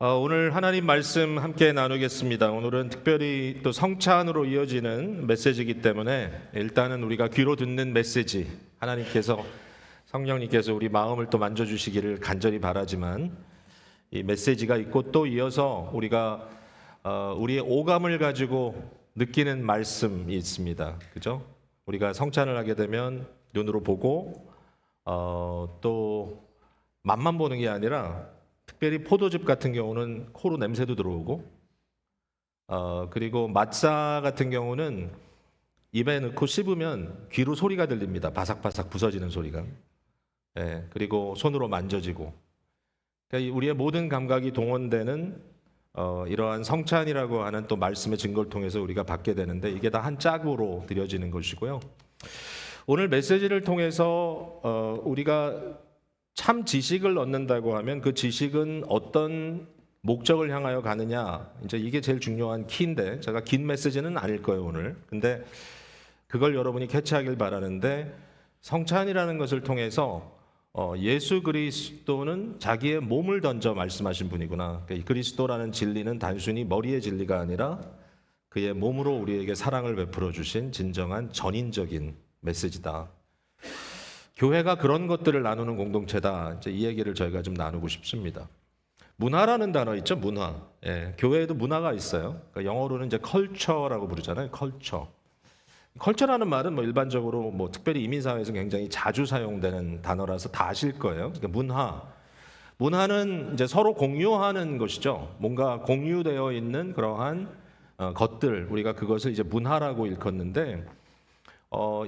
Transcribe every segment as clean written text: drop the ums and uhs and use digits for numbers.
오늘 하나님 말씀 함께 나누겠습니다. 오늘은 특별히 또 성찬으로 이어지는 메시지이기 때문에 일단은 우리가 귀로 듣는 메시지, 하나님께서 성령님께서 우리 마음을 또 만져주시기를 간절히 바라지만 이 메시지가 있고 또 이어서 우리가 우리의 오감을 가지고 느끼는 말씀이 있습니다. 그죠? 우리가 성찬을 하게 되면 눈으로 보고 또 맛만 보는 게 아니라 특별히 포도즙 같은 경우는 코로 냄새도 들어오고 그리고 맛사 같은 경우는 입에 넣고 씹으면 귀로 소리가 들립니다. 바삭바삭 부서지는 소리가. 예, 그리고 손으로 만져지고. 그러니까 우리의 모든 감각이 동원되는 이러한 성찬이라고 하는 또 말씀의 증거를 통해서 우리가 받게 되는데 이게 다 한 짝으로 드려지는 것이고요. 오늘 메시지를 통해서 우리가 참 지식을 얻는다고 하면 그 지식은 어떤 목적을 향하여 가느냐, 이제 이게 제일 중요한 키인데 제가 긴 메시지는 아닐 거예요 오늘. 근데 그걸 여러분이 캐치하길 바라는데 성찬이라는 것을 통해서 예수 그리스도는 자기의 몸을 던져 말씀하신 분이구나. 그러니까 이 그리스도라는 진리는 단순히 머리의 진리가 아니라 그의 몸으로 우리에게 사랑을 베풀어 주신 진정한 전인적인 메시지다. 교회가 그런 것들을 나누는 공동체다. 이제 이 얘기를 저희가 좀 나누고 싶습니다. 문화라는 단어 있죠, 문화. 예, 교회에도 문화가 있어요. 그러니까 영어로는 이제 컬처라고 부르잖아요, 컬처. 컬처라는 말은 뭐 일반적으로 뭐 특별히 이민사회에서 굉장히 자주 사용되는 단어라서 다 아실 거예요. 그러니까 문화. 문화는 이제 서로 공유하는 것이죠. 뭔가 공유되어 있는 그러한 것들, 우리가 그것을 이제 문화라고 일컫는데.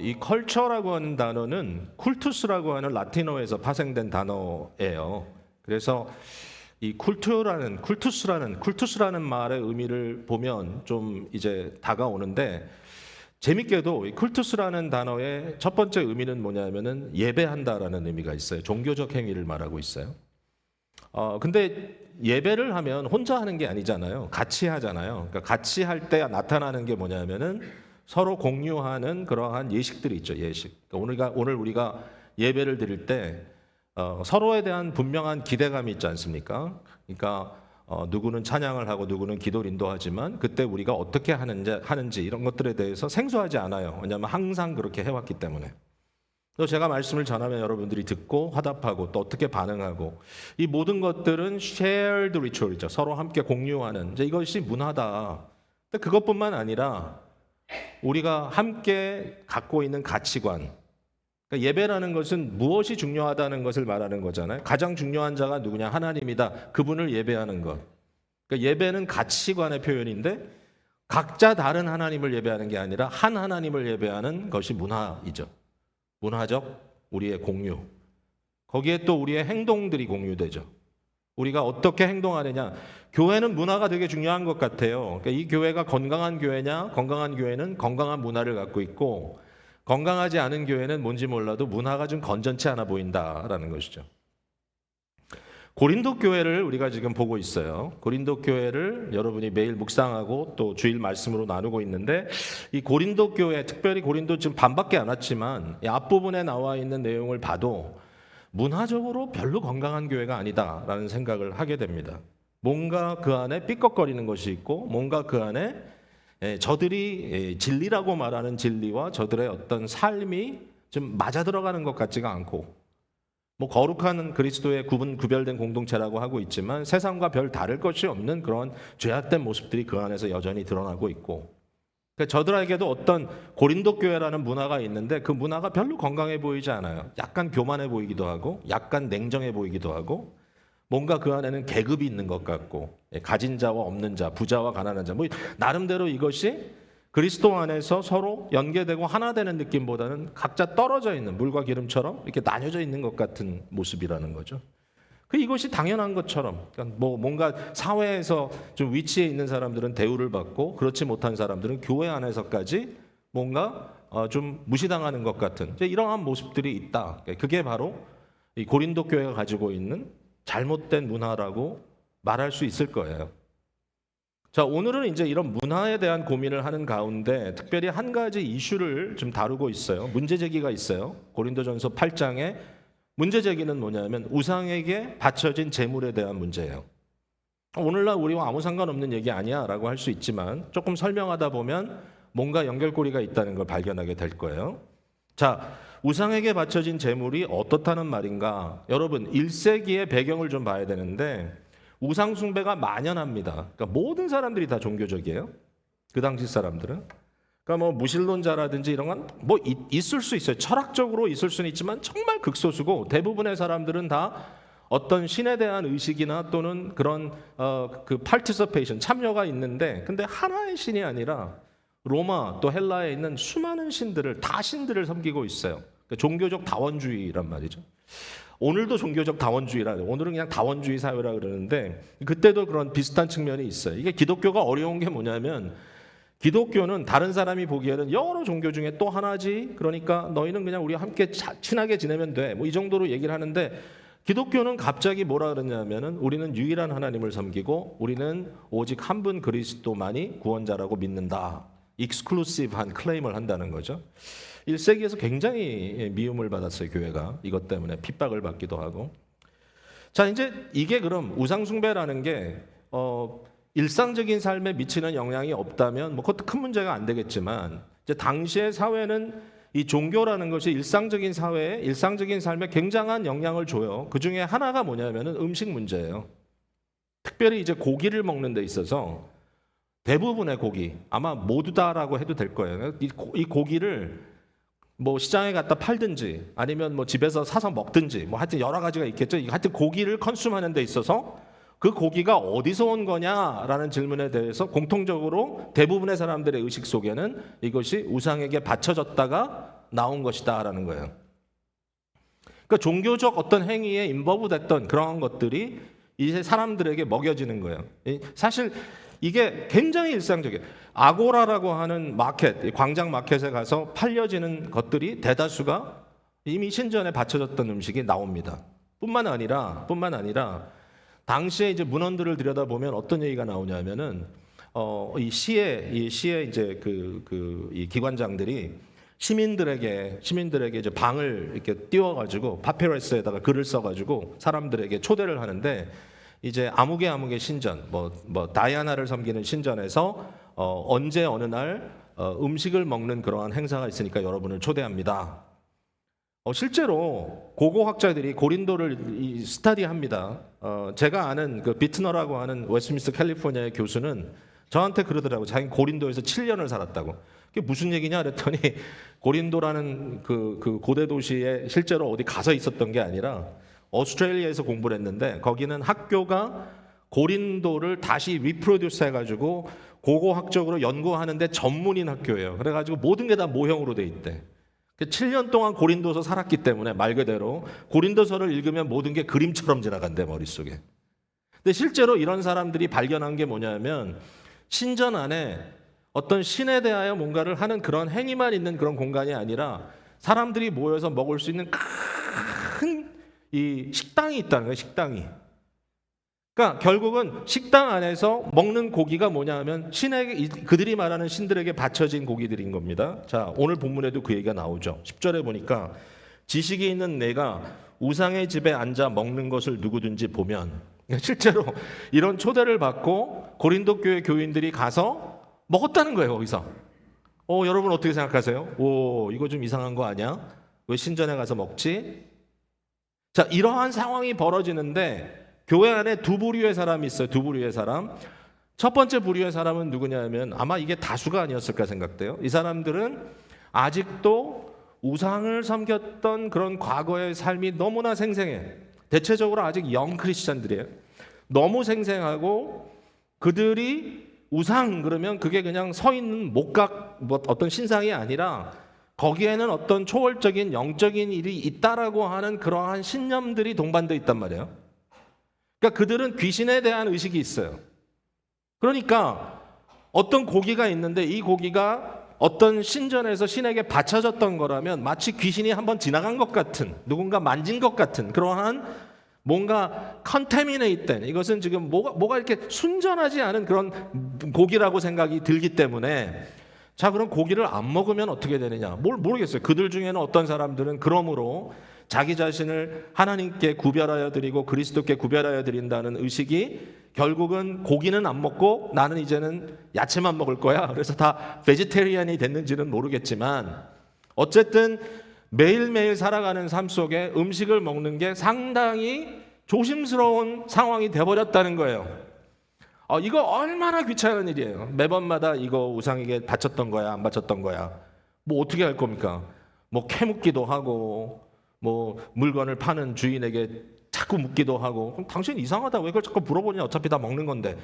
이 컬처라고 하는 단어는 쿨투스라고 하는 라틴어에서 파생된 단어예요. 그래서 이 쿨투스라는 말의 의미를 보면 좀 이제 다가오는데 재밌게도 이 쿨투스라는 단어의 첫 번째 의미는 뭐냐면은 예배한다라는 의미가 있어요. 종교적 행위를 말하고 있어요. 근데 예배를 하면 혼자 하는 게 아니잖아요. 같이 하잖아요. 그러니까 같이 할 때 나타나는 게 뭐냐면은 서로 공유하는 그러한 예식들이 있죠. 예식. 그러니까 오늘 우리가 예배를 드릴 때 서로에 대한 분명한 기대감이 있지 않습니까? 그러니까 누구는 찬양을 하고 누구는 기도를 인도하지만 그때 우리가 어떻게 하는지 이런 것들에 대해서 생소하지 않아요. 왜냐하면 항상 그렇게 해왔기 때문에. 또 제가 말씀을 전하면 여러분들이 듣고 화답하고 또 어떻게 반응하고 이 모든 것들은 shared ritual이죠. 서로 함께 공유하는 이제 이것이 문화다. 근데 그것뿐만 아니라 우리가 함께 갖고 있는 가치관. 그러니까 예배라는 것은 무엇이 중요하다는 것을 말하는 거잖아요. 가장 중요한 자가 누구냐? 하나님이다. 그분을 예배하는 것. 그러니까 예배는 가치관의 표현인데 각자 다른 하나님을 예배하는 게 아니라 한 하나님을 예배하는 것이 문화이죠. 문화적 우리의 공유. 거기에 또 우리의 행동들이 공유되죠. 우리가 어떻게 행동하느냐. 교회는 문화가 되게 중요한 것 같아요. 그러니까 이 교회가 건강한 교회냐? 건강한 교회는 건강한 문화를 갖고 있고 건강하지 않은 교회는 뭔지 몰라도 문화가 좀 건전치 않아 보인다라는 것이죠. 고린도 교회를 우리가 지금 보고 있어요. 고린도 교회를 여러분이 매일 묵상하고 또 주일 말씀으로 나누고 있는데 이 고린도 교회, 특별히 고린도 지금 반밖에 안 왔지만 이 앞부분에 나와 있는 내용을 봐도 문화적으로 별로 건강한 교회가 아니다라는 생각을 하게 됩니다. 뭔가 그 안에 삐걱거리는 것이 있고 뭔가 그 안에 저들이 진리라고 말하는 진리와 저들의 어떤 삶이 좀 맞아 들어가는 것 같지가 않고 뭐 거룩한 그리스도의 구별된 공동체라고 하고 있지만 세상과 별 다를 것이 없는 그런 죄악된 모습들이 그 안에서 여전히 드러나고 있고 그러니까 저들에게도 어떤 고린도 교회라는 문화가 있는데 그 문화가 별로 건강해 보이지 않아요. 약간 교만해 보이기도 하고 약간 냉정해 보이기도 하고 뭔가 그 안에는 계급이 있는 것 같고 가진 자와 없는 자, 부자와 가난한 자 뭐 나름대로 이것이 그리스도 안에서 서로 연계되고 하나 되는 느낌보다는 각자 떨어져 있는 물과 기름처럼 이렇게 나뉘어져 있는 것 같은 모습이라는 거죠. 이것이 당연한 것처럼 그러니까 뭐 뭔가 사회에서 좀 위치에 있는 사람들은 대우를 받고 그렇지 못한 사람들은 교회 안에서까지 뭔가 좀 무시당하는 것 같은 이러한 모습들이 있다. 그게 바로 이 고린도 교회가 가지고 있는 잘못된 문화라고 말할 수 있을 거예요. 자, 오늘은 이제 이런 문화에 대한 고민을 하는 가운데 특별히 한 가지 이슈를 좀 다루고 있어요. 문제 제기가 있어요. 고린도전서 8장에 문제 제기는 뭐냐면 우상에게 바쳐진 제물에 대한 문제예요. 오늘날 우리와 아무 상관없는 얘기 아니야 라고 할 수 있지만 조금 설명하다 보면 뭔가 연결고리가 있다는 걸 발견하게 될 거예요. 자, 우상에게 바쳐진 제물이 어떻다는 말인가? 여러분, 1세기의 배경을 좀 봐야 되는데 우상 숭배가 만연합니다. 그러니까 모든 사람들이 다 종교적이에요. 그 당시 사람들은. 그러니까 뭐 무신론자라든지 이런 건 뭐 있을 수 있어요. 철학적으로 있을 수는 있지만 정말 극소수고 대부분의 사람들은 다 어떤 신에 대한 의식이나 또는 그런 그 participation, 참여가 있는데 근데 하나의 신이 아니라 로마 또 헬라에 있는 수많은 신들을 다 신들을 섬기고 있어요. 그러니까 종교적 다원주의란 말이죠. 오늘도 종교적 다원주의라 오늘은 그냥 다원주의 사회라 그러는데 그때도 그런 비슷한 측면이 있어요. 이게 기독교가 어려운 게 뭐냐면 기독교는 다른 사람이 보기에는 여러 종교 중에 또 하나지. 그러니까 너희는 그냥 우리와 함께 친하게 지내면 돼. 뭐 이 정도로 얘기를 하는데 기독교는 갑자기 뭐라 그러냐면은 우리는 유일한 하나님을 섬기고 우리는 오직 한 분 그리스도만이 구원자라고 믿는다. 익스클루시브한 클레임을 한다는 거죠. 1세기에서 굉장히 미움을 받았어요. 교회가 이것 때문에 핍박을 받기도 하고. 자, 이제 이게 그럼 우상숭배라는 게 일상적인 삶에 미치는 영향이 없다면 뭐 그것도 큰 문제가 안 되겠지만 이제 당시의 사회는 이 종교라는 것이 일상적인 사회에 일상적인 삶에 굉장한 영향을 줘요. 그 중에 하나가 뭐냐면은 음식 문제예요. 특별히 이제 고기를 먹는 데 있어서 대부분의 고기 아마 모두 다라고 해도 될 거예요. 이 고기를 뭐 시장에 갖다 팔든지 아니면 뭐 집에서 사서 먹든지 뭐 하여튼 여러 가지가 있겠죠. 하여튼 고기를 컨슘하는 데 있어서 그 고기가 어디서 온 거냐라는 질문에 대해서 공통적으로 대부분의 사람들의 의식 속에는 이것이 우상에게 바쳐졌다가 나온 것이다라는 거예요. 그러니까 종교적 어떤 행위에 인버브됐던 그러한 것들이 이제 사람들에게 먹여지는 거예요. 사실 이게 굉장히 일상적이에요. 아고라라고 하는 마켓, 광장 마켓에 가서 팔려지는 것들이 대다수가 이미 신전에 바쳐졌던 음식이 나옵니다. 뿐만 아니라 당시에 이제 문헌들을 들여다보면 어떤 얘기가 나오냐면은 이 시의 이제 이 기관장들이 시민들에게 이제 방을 이렇게 띄워가지고 파피러스에다가 글을 써가지고 사람들에게 초대를 하는데 이제 아무개 신전 뭐 다이아나를 섬기는 신전에서 언제 어느 날 음식을 먹는 그러한 행사가 있으니까 여러분을 초대합니다. 실제로 고고학자들이 고린도를 스터디합니다. 제가 아는 그 비트너라고 하는 웨스트민스터 캘리포니아의 교수는 저한테 그러더라고. 자기 고린도에서 7년을 살았다고. 그게 무슨 얘기냐 그랬더니 고린도라는 그 고대 도시에 실제로 어디 가서 있었던 게 아니라 오스트레일리아에서 공부를 했는데 거기는 학교가 고린도를 다시 리프로듀스 해가지고 고고학적으로 연구하는데 전문인 학교예요. 그래가지고 모든 게 다 모형으로 돼 있대. 7년 동안 고린도서 살았기 때문에 말 그대로 고린도서를 읽으면 모든 게 그림처럼 지나간대 머릿속에. 근데 실제로 이런 사람들이 발견한 게 뭐냐면 신전 안에 어떤 신에 대하여 뭔가를 하는 그런 행위만 있는 그런 공간이 아니라 사람들이 모여서 먹을 수 있는 큰 이 식당이 있다는 거예요. 식당이. 그러니까 결국은 식당 안에서 먹는 고기가 뭐냐 하면 그들이 말하는 신들에게 바쳐진 고기들인 겁니다. 자, 오늘 본문에도 그 얘기가 나오죠. 10절에 보니까 지식이 있는 내가 우상의 집에 앉아 먹는 것을 누구든지 보면 실제로 이런 초대를 받고 고린도 교회 교인들이 가서 먹었다는 거예요. 거기서. 여러분 어떻게 생각하세요? 이거 좀 이상한 거 아니야? 왜 신전에 가서 먹지? 자, 이러한 상황이 벌어지는데 교회 안에 두 부류의 사람이 있어요. 두 부류의 사람. 첫 번째 부류의 사람은 누구냐면 아마 이게 다수가 아니었을까 생각돼요. 이 사람들은 아직도 우상을 섬겼던 그런 과거의 삶이 너무나 생생해. 대체적으로 아직 영 크리스찬들이에요. 너무 생생하고 그들이 우상 그러면 그게 그냥 서 있는 목각 뭐 어떤 신상이 아니라 거기에는 어떤 초월적인 영적인 일이 있다라고 하는 그러한 신념들이 동반되어 있단 말이에요. 그러니까 그들은 귀신에 대한 의식이 있어요. 그러니까 어떤 고기가 있는데 이 고기가 어떤 신전에서 신에게 바쳐졌던 거라면 마치 귀신이 한번 지나간 것 같은 누군가 만진 것 같은 그러한 뭔가 컨테미네이트된 이것은 지금 뭐가 이렇게 순전하지 않은 그런 고기라고 생각이 들기 때문에 자, 그럼 고기를 안 먹으면 어떻게 되느냐? 모르겠어요. 그들 중에는 어떤 사람들은 그러므로 자기 자신을 하나님께 구별하여 드리고 그리스도께 구별하여 드린다는 의식이 결국은 고기는 안 먹고 나는 이제는 야채만 먹을 거야. 그래서 다 베지테리안이 됐는지는 모르겠지만 어쨌든 매일매일 살아가는 삶 속에 음식을 먹는 게 상당히 조심스러운 상황이 돼버렸다는 거예요. 이거 얼마나 귀찮은 일이에요. 매번마다 이거 우상에게 바쳤던 거야, 안 바쳤던 거야. 뭐 어떻게 할 겁니까? 뭐 캐묻기도 하고, 뭐 물건을 파는 주인에게 자꾸 묻기도 하고. 그럼 당신 이상하다. 왜 그걸 자꾸 물어보냐? 어차피 다 먹는 건데.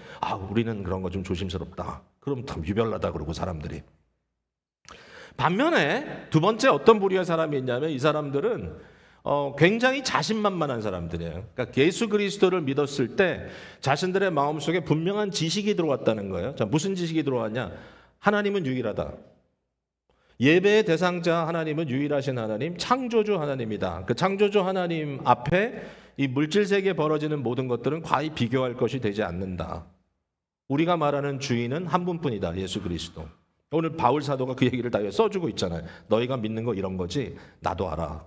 우리는 그런 거 좀 조심스럽다. 그럼 참 유별나다 그러고 사람들이. 반면에 두 번째 어떤 부류의 사람이 있냐면 이 사람들은 굉장히 자신만만한 사람들이에요. 그러니까 예수 그리스도를 믿었을 때 자신들의 마음속에 분명한 지식이 들어왔다는 거예요. 자, 무슨 지식이 들어왔냐? 하나님은 유일하다. 예배의 대상자 하나님은 유일하신 하나님, 창조주 하나님이다. 그 창조주 하나님 앞에 이 물질 세계에 벌어지는 모든 것들은 과히 비교할 것이 되지 않는다. 우리가 말하는 주인은 한 분뿐이다. 예수 그리스도. 오늘 바울 사도가 그 얘기를 다 써주고 있잖아요. 너희가 믿는 거 이런 거지 나도 알아.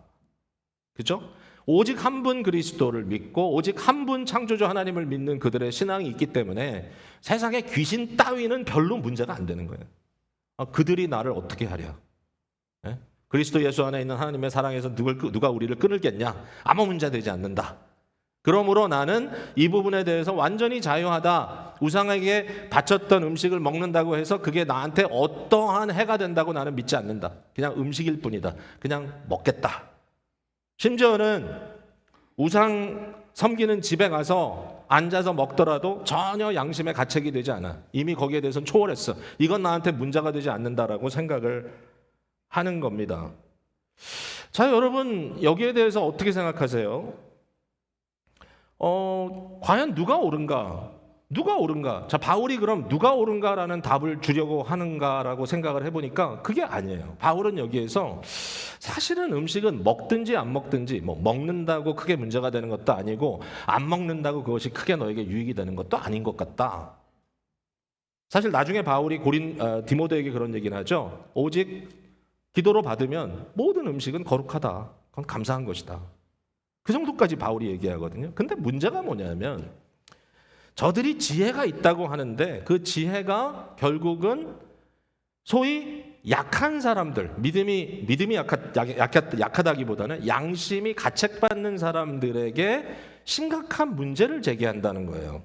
그죠? 오직 한 분 그리스도를 믿고 오직 한 분 창조주 하나님을 믿는 그들의 신앙이 있기 때문에 세상에 귀신 따위는 별로 문제가 안 되는 거예요. 그들이 나를 어떻게 하랴? 예? 그리스도 예수 안에 있는 하나님의 사랑에서 누가 우리를 끊을겠냐? 아무 문제 되지 않는다. 그러므로 나는 이 부분에 대해서 완전히 자유하다. 우상에게 바쳤던 음식을 먹는다고 해서 그게 나한테 어떠한 해가 된다고 나는 믿지 않는다. 그냥 음식일 뿐이다. 그냥 먹겠다. 심지어는 우상 섬기는 집에 가서 앉아서 먹더라도 전혀 양심의 가책이 되지 않아. 이미 거기에 대해서는 초월했어. 이건 나한테 문제가 되지 않는다라고 생각을 하는 겁니다. 자, 여러분 여기에 대해서 어떻게 생각하세요? 과연 누가 옳은가? 누가 옳은가? 자, 바울이 그럼 누가 옳은가라는 답을 주려고 하는가라고 생각을 해보니까 그게 아니에요. 바울은 여기에서 사실은 음식은 먹든지 안 먹든지 뭐 먹는다고 크게 문제가 되는 것도 아니고 안 먹는다고 그것이 크게 너에게 유익이 되는 것도 아닌 것 같다. 사실 나중에 바울이 디모데에게 그런 얘기를 하죠. 오직 기도로 받으면 모든 음식은 거룩하다. 그건 감사한 것이다. 그 정도까지 바울이 얘기하거든요. 근데 문제가 뭐냐면 저들이 지혜가 있다고 하는데 그 지혜가 결국은 소위 약한 사람들, 믿음이 약하다기보다는 양심이 가책받는 사람들에게 심각한 문제를 제기한다는 거예요.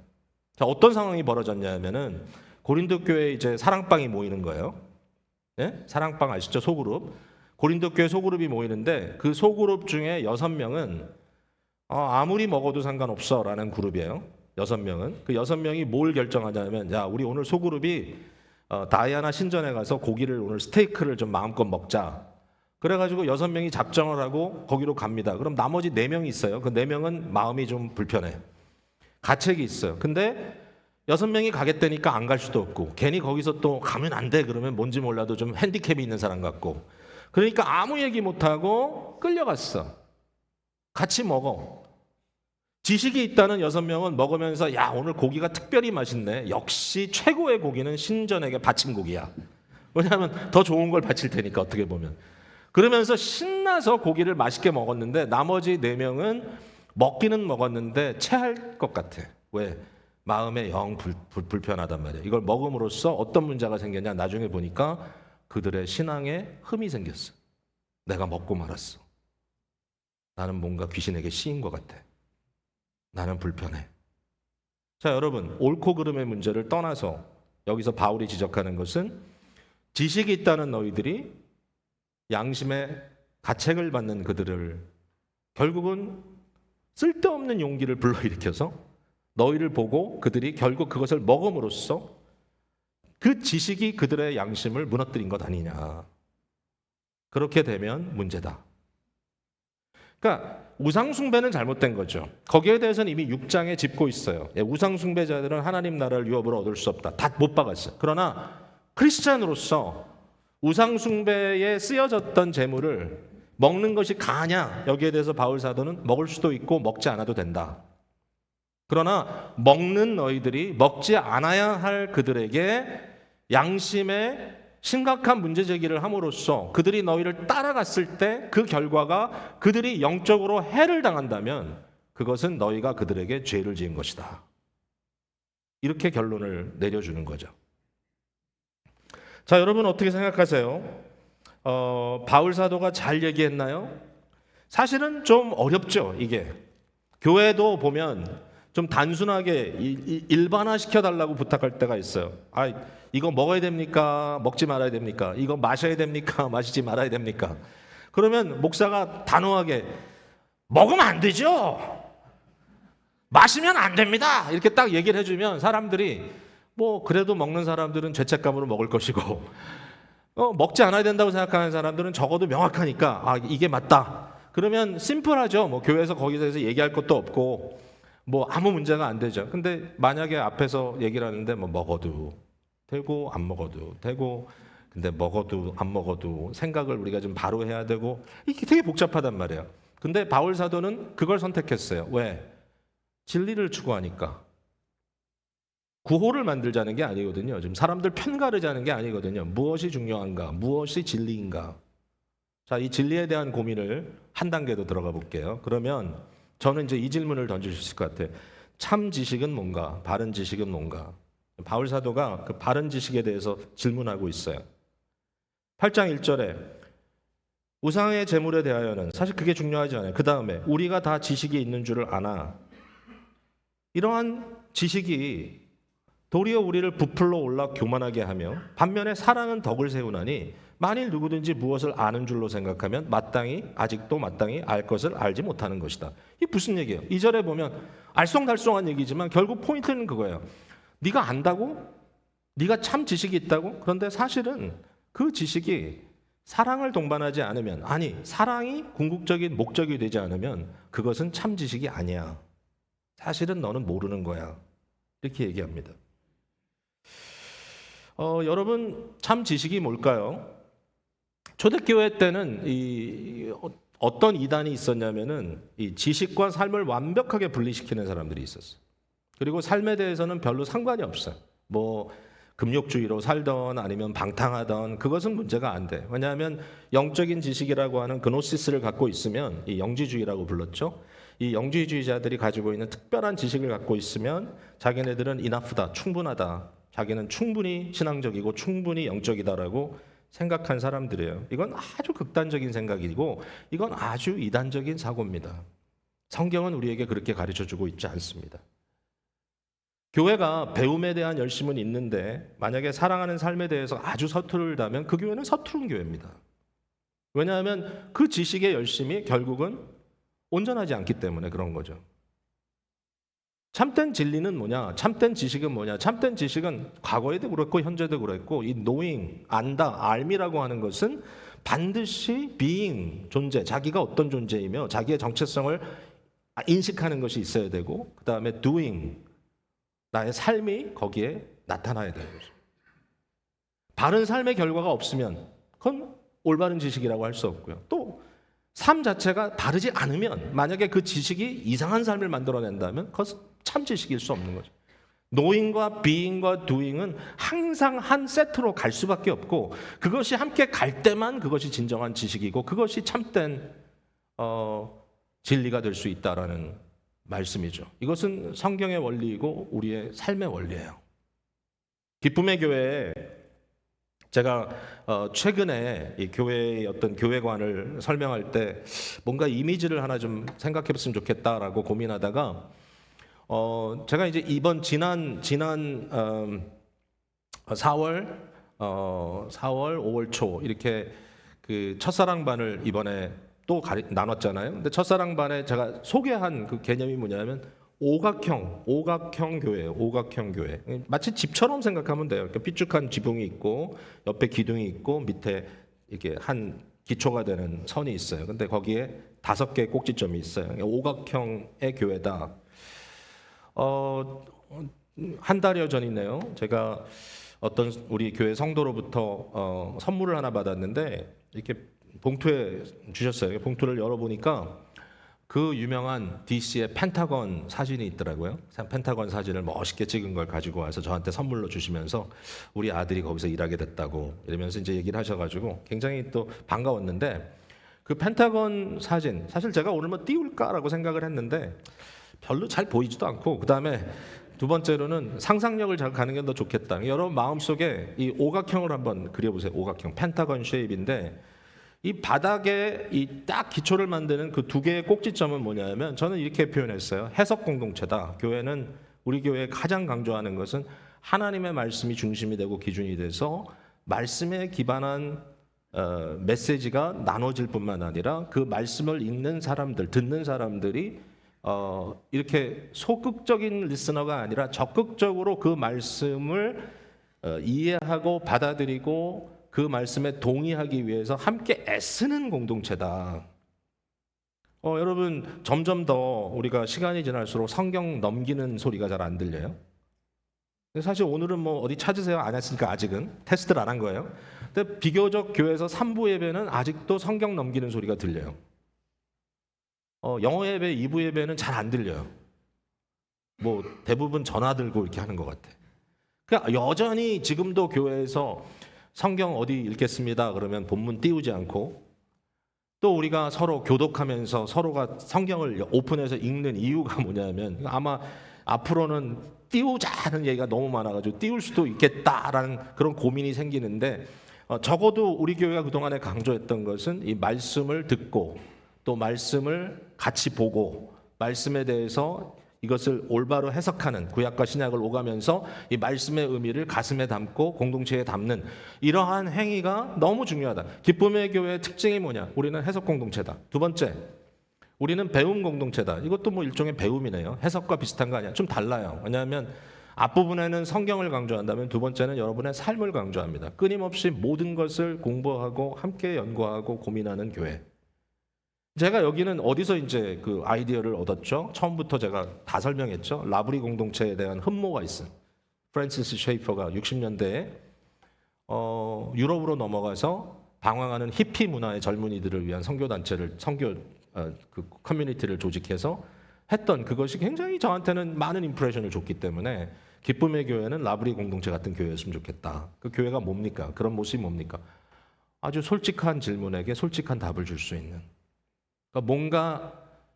자, 어떤 상황이 벌어졌냐면은 고린도 교회에 이제 사랑방이 모이는 거예요. 네? 사랑방 아시죠? 소그룹. 고린도 교회 소그룹이 모이는데 그 소그룹 중에 6명은 아무리 먹어도 상관없어라는 그룹이에요. 6명은. 그 6명이 뭘 결정하냐면 야, 우리 오늘 소그룹이 다이아나 신전에 가서 고기를 오늘 스테이크를 좀 마음껏 먹자. 그래가지고 6명이 작정을 하고 거기로 갑니다. 그럼 나머지 4명이 있어요. 그 4명은 마음이 좀 불편해. 가책이 있어요. 근데 6명이 가겠다니까 안 갈 수도 없고 괜히 거기서 또 가면 안 돼 그러면 뭔지 몰라도 좀 핸디캡이 있는 사람 같고 그러니까 아무 얘기 못하고 끌려갔어. 같이 먹어. 지식이 있다는 6명은 먹으면서 야, 오늘 고기가 특별히 맛있네. 역시 최고의 고기는 신전에게 바친 고기야. 왜냐하면 더 좋은 걸 바칠 테니까 어떻게 보면. 그러면서 신나서 고기를 맛있게 먹었는데 나머지 4명은 먹기는 먹었는데 체할 것 같아. 왜? 마음에 영 불편하단 말이야. 이걸 먹음으로써 어떤 문제가 생겼냐. 나중에 보니까 그들의 신앙에 흠이 생겼어. 내가 먹고 말았어. 나는 뭔가 귀신에게 씌인 것 같아. 나는 불편해. 자, 여러분, 옳고 그름의 문제를 떠나서 여기서 바울이 지적하는 것은 지식이 있다는 너희들이 양심의 가책을 받는 그들을 결국은 쓸데없는 용기를 불러일으켜서 너희를 보고 그들이 결국 그것을 먹음으로써 그 지식이 그들의 양심을 무너뜨린 것 아니냐. 그렇게 되면 문제다. 그러니까 우상숭배는 잘못된 거죠. 거기에 대해서는 이미 6장에 짚고 있어요. 우상숭배자들은 하나님 나라를 유업으로 얻을 수 없다. 다 못 박았어요. 그러나 크리스찬으로서 우상숭배에 쓰여졌던 재물을 먹는 것이 가냐? 여기에 대해서 바울 사도는 먹을 수도 있고 먹지 않아도 된다. 그러나 먹는 너희들이 먹지 않아야 할 그들에게 양심의 심각한 문제 제기를 함으로써 그들이 너희를 따라갔을 때 그 결과가 그들이 영적으로 해를 당한다면 그것은 너희가 그들에게 죄를 지은 것이다. 이렇게 결론을 내려주는 거죠. 자, 여러분 어떻게 생각하세요? 바울 사도가 잘 얘기했나요? 사실은 좀 어렵죠, 이게. 교회도 보면 좀 단순하게 일반화 시켜달라고 부탁할 때가 있어요. 이거 먹어야 됩니까? 먹지 말아야 됩니까? 이거 마셔야 됩니까? 마시지 말아야 됩니까? 그러면 목사가 단호하게 먹으면 안 되죠. 마시면 안 됩니다. 이렇게 딱 얘기를 해주면 사람들이 뭐 그래도 먹는 사람들은 죄책감으로 먹을 것이고 먹지 않아야 된다고 생각하는 사람들은 적어도 명확하니까 이게 맞다. 그러면 심플하죠. 뭐 교회에서 거기서 해서 얘기할 것도 없고 뭐 아무 문제가 안 되죠. 근데 만약에 앞에서 얘기를 하는데 뭐 먹어도 되고 안 먹어도 되고 근데 먹어도 안 먹어도 생각을 우리가 좀 바로 해야 되고 이게 되게 복잡하단 말이에요. 근데 바울 사도는 그걸 선택했어요. 왜? 진리를 추구하니까. 구호를 만들자는 게 아니거든요. 지금 사람들 편가르자는 게 아니거든요. 무엇이 중요한가? 무엇이 진리인가? 자, 이 진리에 대한 고민을 한 단계 더 들어가 볼게요. 그러면 저는 이제 이 질문을 던질 수 있을 것 같아요. 참 지식은 뭔가? 바른 지식은 뭔가? 바울 사도가 그 바른 지식에 대해서 질문하고 있어요. 8장 1절에 우상의 제물에 대하여는 사실 그게 중요하지 않아요. 그 다음에 우리가 다 지식이 있는 줄을 아나 이러한 지식이 도리어 우리를 부풀러 올라 교만하게 하며 반면에 사랑은 덕을 세우나니 만일 누구든지 무엇을 아는 줄로 생각하면 아직도 마땅히 알 것을 알지 못하는 것이다. 이게 무슨 얘기예요? 2절에 보면 알쏭달쏭한 얘기지만 결국 포인트는 그거예요. 네가 안다고? 네가 참 지식이 있다고? 그런데 사실은 그 지식이 사랑을 동반하지 않으면 사랑이 궁극적인 목적이 되지 않으면 그것은 참 지식이 아니야. 사실은 너는 모르는 거야. 이렇게 얘기합니다. 여러분 참 지식이 뭘까요? 초대교회 때는 어떤 이단이 있었냐면은 이 지식과 삶을 완벽하게 분리시키는 사람들이 있었어요. 그리고 삶에 대해서는 별로 상관이 없어요. 뭐 금욕주의로 살던 아니면 방탕하던 그것은 문제가 안 돼. 왜냐하면 영적인 지식이라고 하는 그노시스를 갖고 있으면 이 영지주의라고 불렀죠. 이 영지주의자들이 가지고 있는 특별한 지식을 갖고 있으면 자기네들은 이나프다, 충분하다. 자기는 충분히 신앙적이고 충분히 영적이다라고 생각한 사람들이에요. 이건 아주 극단적인 생각이고 이건 아주 이단적인 사고입니다. 성경은 우리에게 그렇게 가르쳐주고 있지 않습니다. 교회가 배움에 대한 열심은 있는데 만약에 사랑하는 삶에 대해서 아주 서툴다면 그 교회는 서투른 교회입니다. 왜냐하면 그 지식의 열심이 결국은 온전하지 않기 때문에 그런 거죠. 참된 진리는 뭐냐? 참된 지식은 뭐냐? 참된 지식은 과거에도 그렇고 현재도 그렇고 이 knowing, 안다, 알미라고 하는 것은 반드시 being, 존재, 자기가 어떤 존재이며 자기의 정체성을 인식하는 것이 있어야 되고 그 다음에 doing, 나의 삶이 거기에 나타나야 되는 거죠. 바른 삶의 결과가 없으면 그건 올바른 지식이라고 할 수 없고요. 또 삶 자체가 바르지 않으면 만약에 그 지식이 이상한 삶을 만들어낸다면 그것은 참 지식일 수 없는 거죠. knowing과 being과 doing은 항상 한 세트로 갈 수밖에 없고 그것이 함께 갈 때만 그것이 진정한 지식이고 그것이 참된 진리가 될 수 있다라는 말씀이죠. 이것은 성경의 원리이고 우리의 삶의 원리예요. 기쁨의 교회에 제가 최근에 이 교회의 어떤 교회관을 설명할 때 뭔가 이미지를 하나 좀 생각해봤으면 좋겠다라고 고민하다가 제가 이제 지난 4월 5월 초 이렇게 그 첫사랑반을 이번에 또 나눴잖아요. 근데 첫사랑반에 제가 소개한 그 개념이 뭐냐면 오각형 교회예요. 오각형 교회. 마치 집처럼 생각하면 돼요. 이렇게 삐죽한 지붕이 있고 옆에 기둥이 있고 밑에 이렇게 한 기초가 되는 선이 있어요. 근데 거기에 5개의 꼭지점이 있어요. 오각형의 교회다. 한 달여 전이네요. 제가 어떤 우리 교회 성도로부터 선물을 하나 받았는데 이렇게 봉투에 주셨어요. 봉투를 열어보니까 그 유명한 DC의 펜타곤 사진이 있더라고요. 펜타곤 사진을 멋있게 찍은 걸 가지고 와서 저한테 선물로 주시면서 우리 아들이 거기서 일하게 됐다고 이러면서 이제 얘기를 하셔가지고 굉장히 또 반가웠는데, 그 펜타곤 사진 사실 제가 오늘 뭐 띄울까라고 생각을 했는데 별로 잘 보이지도 않고, 그 다음에 두 번째로는 상상력을 자극하는 게 더 좋겠다. 여러분 마음속에 이 오각형을 한번 그려보세요. 오각형, 펜타곤 쉐입인데 이 바닥에 이 딱 기초를 만드는 그 두 개의 꼭지점은 뭐냐면, 저는 이렇게 표현했어요. 해석 공동체다. 교회는, 우리 교회에 가장 강조하는 것은 하나님의 말씀이 중심이 되고 기준이 돼서 말씀에 기반한 메시지가 나눠질 뿐만 아니라 그 말씀을 읽는 사람들, 듣는 사람들이 이렇게 소극적인 리스너가 아니라 적극적으로 그 말씀을 이해하고 받아들이고 그 말씀에 동의하기 위해서 함께 애쓰는 공동체다. 여러분 점점 더 우리가 시간이 지날수록 성경 넘기는 소리가 잘 안 들려요. 사실 오늘은 뭐 어디 찾으세요? 안 했으니까 아직은 테스트를 안 한 거예요. 근데 비교적 교회에서 3부 예배는 아직도 성경 넘기는 소리가 들려요. 영어 예배, 2부 예배는 잘 안 들려요. 뭐 대부분 전화 들고 이렇게 하는 것 같아. 그러니까 여전히 지금도 교회에서 성경 어디 읽겠습니다 그러면 본문 띄우지 않고, 또 우리가 서로 교독하면서 서로가 성경을 오픈해서 읽는 이유가 뭐냐면, 아마 앞으로는 띄우자는 얘기가 너무 많아가지고 띄울 수도 있겠다라는 그런 고민이 생기는데, 적어도 우리 교회가 그동안에 강조했던 것은 이 말씀을 듣고 또 말씀을 같이 보고 말씀에 대해서 이것을 올바로 해석하는, 구약과 신약을 오가면서 이 말씀의 의미를 가슴에 담고 공동체에 담는 이러한 행위가 너무 중요하다. 기쁨의 교회의 특징이 뭐냐? 우리는 해석 공동체다. 두 번째, 우리는 배움 공동체다. 이것도 뭐 일종의 배움이네요. 해석과 비슷한 거 아니야? 좀 달라요. 왜냐하면 앞부분에는 성경을 강조한다면 두 번째는 여러분의 삶을 강조합니다. 끊임없이 모든 것을 공부하고 함께 연구하고 고민하는 교회. 제가 여기는 어디서 이제 그 아이디어를 얻었죠? 처음부터 제가 다 설명했죠. 라브리 공동체에 대한 흠모가 있어요. 프랜시스 쉐이퍼가 60년대에 유럽으로 넘어가서 방황하는 히피 문화의 젊은이들을 위한 선교 단체를, 그 커뮤니티를 조직해서 했던 그것이 굉장히 저한테는 많은 임프레션을 줬기 때문에 기쁨의 교회는 라브리 공동체 같은 교회였으면 좋겠다. 그 교회가 뭡니까? 그런 모습이 뭡니까? 아주 솔직한 질문에게 솔직한 답을 줄 수 있는, 그러니까 뭔가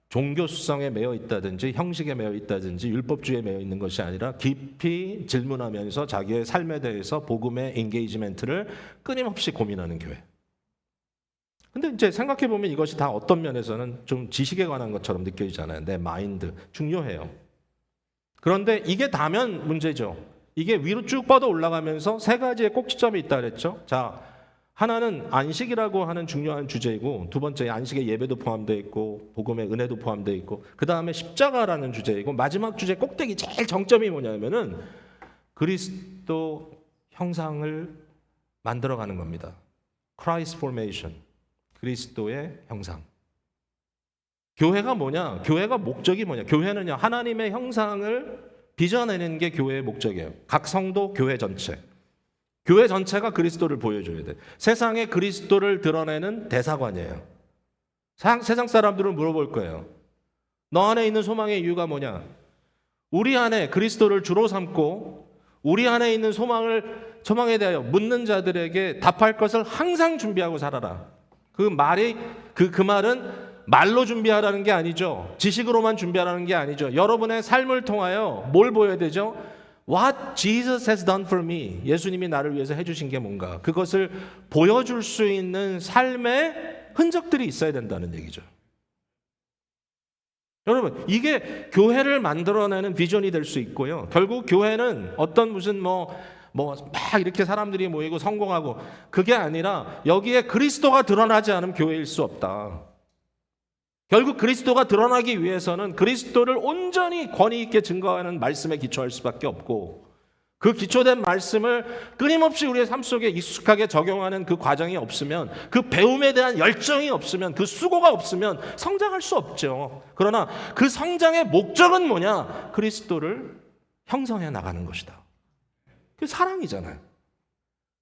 종교 수성에 매여 있다든지 형식에 매여 있다든지 율법주의에 매여 있는 것이 아니라 깊이 질문하면서 자기의 삶에 대해서 복음의 엔게이지먼트를 끊임없이 고민하는 교회. 근데 이제 생각해 보면 이것이 다 어떤 면에서는 좀 지식에 관한 것처럼 느껴지잖아요. 내 마인드 중요해요. 그런데 이게 다면 문제죠. 이게 위로 쭉 뻗어 올라가면서 세 가지의 꼭지점이 있다 그랬죠. 자, 하나는 안식이라고 하는 중요한 주제이고, 두 번째 안식의 예배도 포함되어 있고 복음의 은혜도 포함되어 있고, 그 다음에 십자가라는 주제이고, 마지막 주제 꼭대기 제일 정점이 뭐냐면은 그리스도 형상을 만들어가는 겁니다. Christ formation, 그리스도의 형상. 교회가 뭐냐? 교회가 목적이 뭐냐? 교회는요, 하나님의 형상을 빚어내는 게 교회의 목적이에요. 각 성도, 교회 전체. 교회 전체가 그리스도를 보여줘야 돼. 세상에 그리스도를 드러내는 대사관이에요. 세상 사람들은 물어볼 거예요. 너 안에 있는 소망의 이유가 뭐냐? 우리 안에 그리스도를 주로 삼고 우리 안에 있는 소망에 대하여 묻는 자들에게 답할 것을 항상 준비하고 살아라. 그 말은 말로 준비하라는 게 아니죠. 지식으로만 준비하라는 게 아니죠. 여러분의 삶을 통하여 뭘 보여야 되죠? What Jesus has done for me. 예수님이 나를 위해서 해주신 게 뭔가, 그것을 보여줄 수 있는 삶의 흔적들이 있어야 된다는 얘기죠. 여러분, 이게 교회를 만들어내는 비전이 될 수 있고요. 결국 교회는 어떤 무슨 막 이렇게 사람들이 모이고 성공하고, 그게 아니라 여기에 그리스도가 드러나지 않으면 교회일 수 없다. 결국 그리스도가 드러나기 위해서는 그리스도를 온전히 권위 있게 증거하는 말씀에 기초할 수밖에 없고, 그 기초된 말씀을 끊임없이 우리의 삶 속에 익숙하게 적용하는 그 과정이 없으면, 그 배움에 대한 열정이 없으면, 그 수고가 없으면 성장할 수 없죠. 그러나 그 성장의 목적은 뭐냐? 그리스도를 형성해 나가는 것이다. 그게 사랑이잖아요.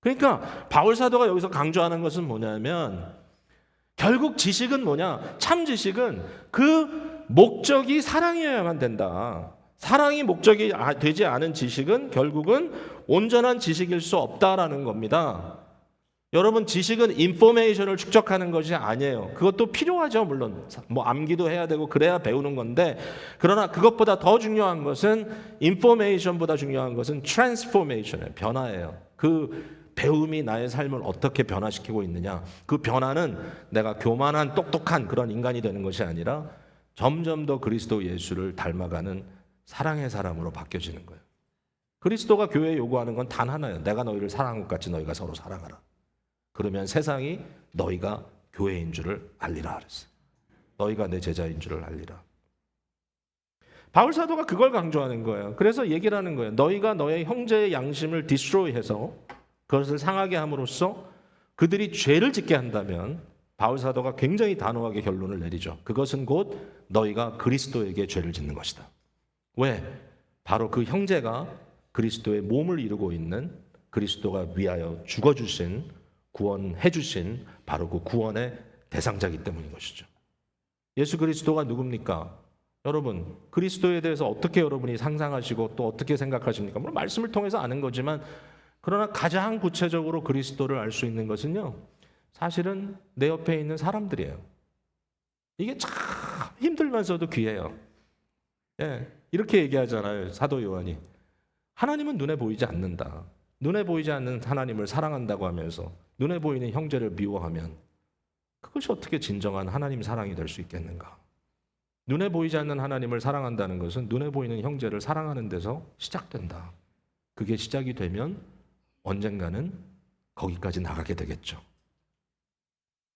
그러니까 바울 사도가 여기서 강조하는 것은 뭐냐면, 결국 지식은 뭐냐? 참 지식은 그 목적이 사랑이어야만 된다. 사랑이 목적이 되지 않은 지식은 결국은 온전한 지식일 수 없다라는 겁니다. 여러분, 지식은 인포메이션을 축적하는 것이 아니에요. 그것도 필요하죠. 물론 뭐 암기도 해야 되고 그래야 배우는 건데, 그러나 그것보다 더 중요한 것은, 인포메이션보다 중요한 것은 트랜스포메이션이에요. 변화예요. 그 배움이 나의 삶을 어떻게 변화시키고 있느냐. 그 변화는 내가 교만한 똑똑한 그런 인간이 되는 것이 아니라 점점 더 그리스도 예수를 닮아가는 사랑의 사람으로 바뀌어지는 거예요. 그리스도가 교회에 요구하는 건 단 하나예요. 내가 너희를 사랑한 것 같이 너희가 서로 사랑하라. 그러면 세상이 너희가 교회인 줄을 알리라 그랬어요. 너희가 내 제자인 줄을 알리라. 바울 사도가 그걸 강조하는 거예요. 그래서 얘기를 하는 거예요. 너희가 너의 형제의 양심을 디스트로이해서 그것을 상하게 함으로써 그들이 죄를 짓게 한다면, 바울 사도가 굉장히 단호하게 결론을 내리죠. 그것은 곧 너희가 그리스도에게 죄를 짓는 것이다. 왜? 바로 그 형제가 그리스도의 몸을 이루고 있는, 그리스도가 위하여 죽어주신, 구원해 주신 바로 그 구원의 대상자이기 때문인 것이죠. 예수 그리스도가 누굽니까? 여러분, 그리스도에 대해서 어떻게 여러분이 상상하시고 또 어떻게 생각하십니까? 물론 말씀을 통해서 아는 거지만, 그러나 가장 구체적으로 그리스도를 알 수 있는 것은요, 사실은 내 옆에 있는 사람들이에요. 이게 참 힘들면서도 귀해요. 예, 이렇게 얘기하잖아요, 사도 요한이. 하나님은 눈에 보이지 않는다. 눈에 보이지 않는 하나님을 사랑한다고 하면서 눈에 보이는 형제를 미워하면 그것이 어떻게 진정한 하나님 사랑이 될 수 있겠는가? 눈에 보이지 않는 하나님을 사랑한다는 것은 눈에 보이는 형제를 사랑하는 데서 시작된다. 그게 시작이 되면 언젠가는 거기까지 나가게 되겠죠.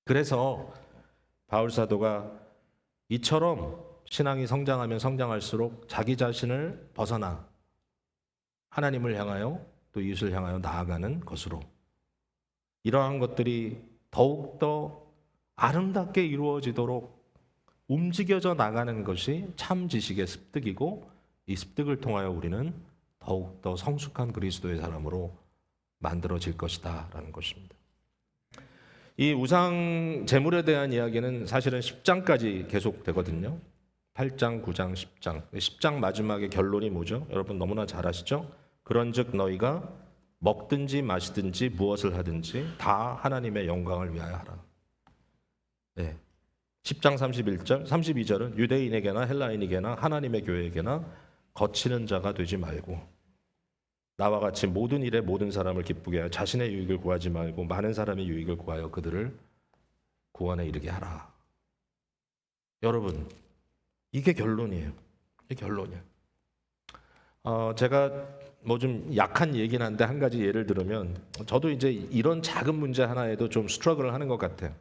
그래서 바울 사도가 이처럼 신앙이 성장하면 성장할수록 자기 자신을 벗어나 하나님을 향하여 또 이웃을 향하여 나아가는 것으로, 이러한 것들이 더욱더 아름답게 이루어지도록 움직여져 나가는 것이 참 지식의 습득이고, 이 습득을 통하여 우리는 더욱더 성숙한 그리스도의 사람으로 만들어질 것이다 라는 것입니다. 이 우상 제물에 대한 이야기는 사실은 10장까지 계속되거든요. 8장, 9장, 10장. 10장 마지막의 결론이 뭐죠? 여러분 너무나 잘 아시죠? 그런즉 너희가 먹든지 마시든지 무엇을 하든지 다 하나님의 영광을 위하여 하라. 네. 10장 31절, 32절은 유대인에게나 헬라인에게나 하나님의 교회에게나 거치는 자가 되지 말고 나와 같이 모든 일에 모든 사람을 기쁘게 하여 자신의 유익을 구하지 말고 많은 사람의 유익을 구하여 그들을 구원에 이르게 하라. 여러분, 이게 결론이에요. 이게 결론이에요. 제가 뭐 좀 약한 얘기는 한데 한 가지 예를 들으면, 저도 이제 이런 작은 문제 하나에도 좀 스트러글을 하는 것 같아요.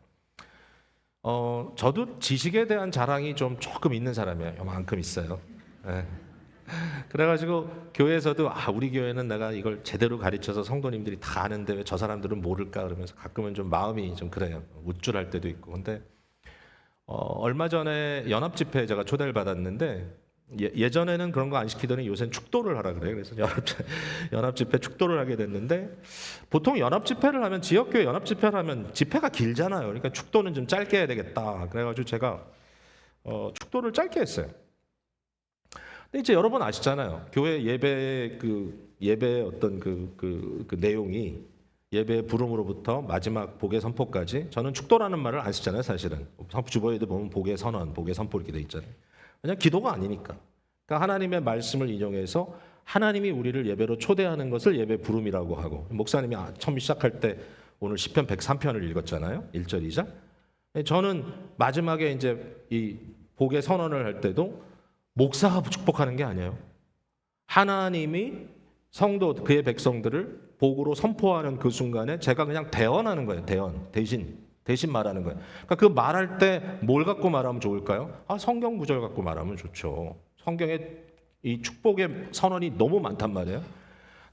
저도 지식에 대한 자랑이 좀 조금 있는 사람이에요. 요만큼 있어요. 네. 그래가지고 교회에서도 우리 교회는 내가 이걸 제대로 가르쳐서 성도님들이 다 아는데 왜 저 사람들은 모를까 그러면서 가끔은 좀 마음이 좀 그래요. 우쭐할 때도 있고. 근데 얼마 전에 연합 집회에 제가 초대를 받았는데, 예전에는 그런 거 안 시키더니 요새는 축도를 하라 그래요. 그래서 연합 집회 축도를 하게 됐는데, 보통 연합 집회를 하면, 지역교회 연합 집회를 하면 집회가 길잖아요. 그러니까 축도는 좀 짧게 해야 되겠다. 그래가지고 제가 축도를 짧게 했어요. 근데 이제 여러분 아시잖아요. 교회 예배 어떤 그 내용이, 예배 부름으로부터 마지막 복의 선포까지, 저는 축도라는 말을 안 쓰잖아요. 사실은 주보에도 보면 복의 선언, 복의 선포 이렇게 돼 있잖아요. 그냥 기도가 아니니까. 그러니까 하나님의 말씀을 인용해서 하나님이 우리를 예배로 초대하는 것을 예배 부름이라고 하고, 목사님이 처음 시작할 때 오늘 시편 103편을 읽었잖아요. 1절 2절. 저는 마지막에 이제 이 복의 선언을 할 때도 목사가 축복하는 게 아니에요. 하나님이 성도, 그의 백성들을 복으로 선포하는 그 순간에 제가 그냥 대언하는 거예요. 대신 말하는 거예요. 그러니까 그 말할 때 뭘 갖고 말하면 좋을까요? 성경 구절 갖고 말하면 좋죠. 성경에 이 축복의 선언이 너무 많단 말이에요.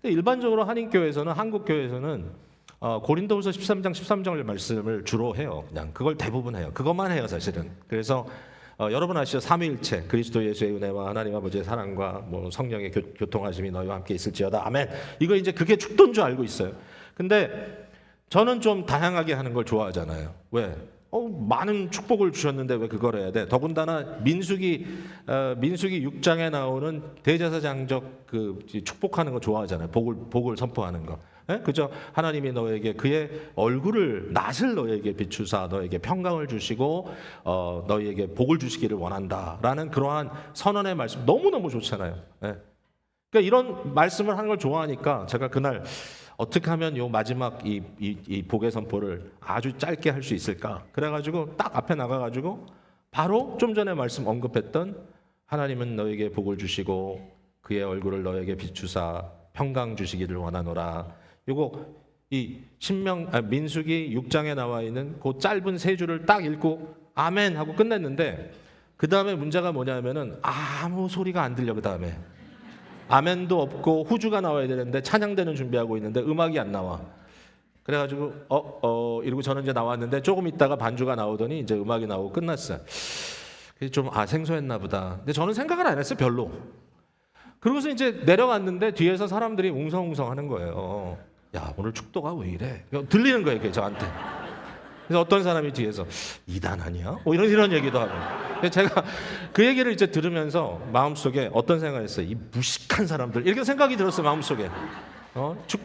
근데 일반적으로 한인교회에서는, 한국교회에서는 고린도후서 13장 13절 말씀을 주로 해요. 그냥 그걸 대부분 해요. 그것만 해요, 사실은. 그래서 여러분 아시죠? 삼위일체, 그리스도 예수의 은혜와 하나님 아버지의 사랑과 뭐 성령의 교통하심이 너희와 함께 있을지어다. 아멘. 이거 이제 그게 축도인 줄 알고 있어요. 근데 저는 좀 다양하게 하는 걸 좋아하잖아요. 왜? 많은 축복을 주셨는데 왜 그걸 해야 돼? 더군다나 민수기 6장에 나오는 대제사장적 그 축복하는 거 좋아하잖아요. 복을 선포하는 거. 예? 그죠? 하나님이 너에게 그의 얼굴을 낯을 너에게 비추사 너에게 평강을 주시고 너희에게 복을 주시기를 원한다라는 그러한 선언의 말씀 너무너무 좋잖아요. 예. 그러니까 이런 말씀을 하는 걸 좋아하니까 제가 그날 어떻게 하면 요 마지막 이 복의 선포를 아주 짧게 할 수 있을까? 그래가지고 딱 앞에 나가가지고 바로 좀 전에 말씀 언급했던 하나님은 너에게 복을 주시고 그의 얼굴을 너에게 비추사 평강 주시기를 원하노라. 요거 이 민수기 6장에 나와 있는 그 짧은 세 줄을 딱 읽고 아멘 하고 끝냈는데 그 다음에 문제가 뭐냐면은 아무 소리가 안 들려. 그 다음에 아멘도 없고 후주가 나와야 되는데 찬양대는 준비하고 있는데 음악이 안 나와. 그래가지고 이러고 저는 이제 나왔는데 조금 있다가 반주가 나오더니 이제 음악이 나오고 끝났어요. 그래서 좀 생소했나 보다. 근데 저는 생각을 안 했어요, 별로. 그러고서 이제 내려갔는데 뒤에서 사람들이 웅성웅성 하는 거예요. 야, 오늘 축도가 왜 이래? 들리는 거예요, 그게 저한테. 그래서 어떤 사람이 뒤에서 이단 아니야? 이런 얘기도 하고. 제가 그 얘기를 이제 들으면서 마음속에 어떤 생각을 했어요? 이 무식한 사람들 이렇게 생각이 들었어요, 마음속에.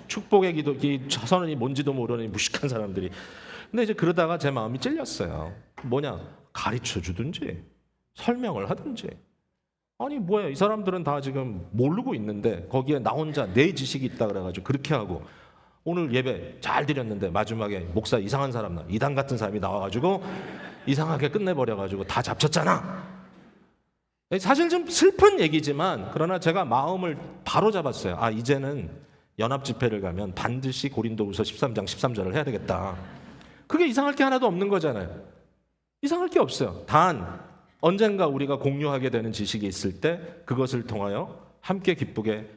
축복의 기도, 이 선언이 뭔지도 모르는 이 무식한 사람들이. 근데 이제 그러다가 제 마음이 찔렸어요. 뭐냐? 가르쳐 주든지 설명을 하든지. 아니 뭐야, 이 사람들은 다 지금 모르고 있는데 거기에 나 혼자 내 지식이 있다 그래가지고 그렇게 하고 오늘 예배 잘 드렸는데 마지막에 목사 이상한 사람 이단 같은 사람이 나와가지고 이상하게 끝내버려가지고 다 잡혔잖아. 사실 좀 슬픈 얘기지만 그러나 제가 마음을 바로 잡았어요. 이제는 연합 집회를 가면 반드시 고린도후서 13장 13절을 해야 되겠다. 그게 이상할 게 하나도 없는 거잖아요. 이상할 게 없어요. 단 언젠가 우리가 공유하게 되는 지식이 있을 때 그것을 통하여 함께 기쁘게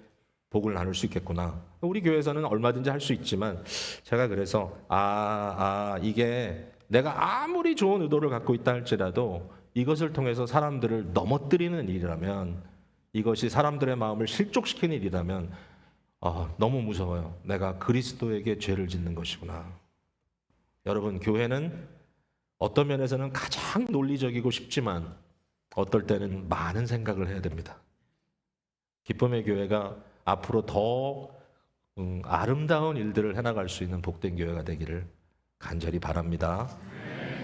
복을 나눌 수 있겠구나. 우리 교회에서는 얼마든지 할 수 있지만 제가 그래서 이게 내가 아무리 좋은 의도를 갖고 있다 할지라도 이것을 통해서 사람들을 넘어뜨리는 일이라면, 이것이 사람들의 마음을 실족시키는 일이라면 너무 무서워요. 내가 그리스도에게 죄를 짓는 것이구나. 여러분, 교회는 어떤 면에서는 가장 논리적이고 쉽지만 어떨 때는 많은 생각을 해야 됩니다. 기쁨의 교회가 앞으로 더 아름다운 일들을 해나갈 수 있는 복된 교회가 되기를 간절히 바랍니다.